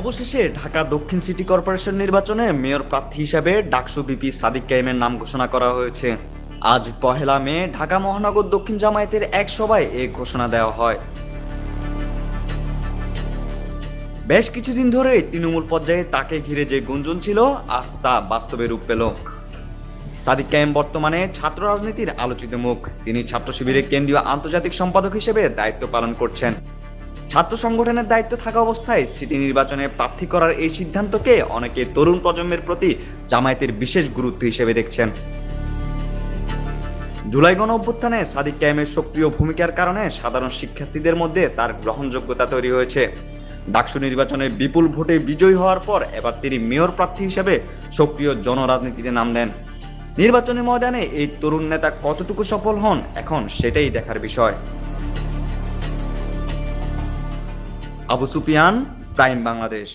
অবশেষে ঢাকা দক্ষিণ city corporation নির্বাচনে মেয়র প্রার্থী হিসেবে ডাকসু ভিপি সাদিক কাইমের নাম ঘোষণা করা হয়েছে। আজ ১ মে ঢাকা মহানগর দক্ষিণ জামায়াতের এক সভায় এই ঘোষণা দেওয়া হয়। বেশ কিছুদিন ধরে তৃণমূল পর্যায়ে তাকে ঘিরে যে গুঞ্জন ছিল, আজ তা বাস্তবে রূপ পেল। সাদিক কাইম বর্তমানে ছাত্র রাজনীতির আলোচিত মুখ। তিনি ছাত্র শিবিরের কেন্দ্রীয় আন্তর্জাতিক সম্পাদক হিসেবে দায়িত্ব পালন করছেন। ছাত্র সংগঠনের দায়িত্ব থাকা অবস্থায় সিটি নির্বাচনে প্রার্থী করার এই সিদ্ধান্তকে অনেকে তরুণ প্রজন্মের প্রতি জামায়াতের বিশেষ গুরুত্ব হিসেবে দেখছেন। জুলাই গণ অভ্যুত্থানে সাদিক কাইমের সক্রিয় ভূমিকার কারণে সাধারণ শিক্ষার্থীদের মধ্যে তার গ্রহণযোগ্যতা তৈরি হয়েছে। ডাকসু নির্বাচনে বিপুল ভোটে বিজয়ী হওয়ার পর এবার তিনি মেয়র প্রার্থী হিসেবে সক্রিয় জনরাজনীতিতে নাম নেন। নির্বাচনী ময়দানে এই তরুণ নেতা কতটুকু সফল হন, এখন সেটাই দেখার বিষয়। আবু সুফিয়ান, প্রাইম বাংলাদেশ।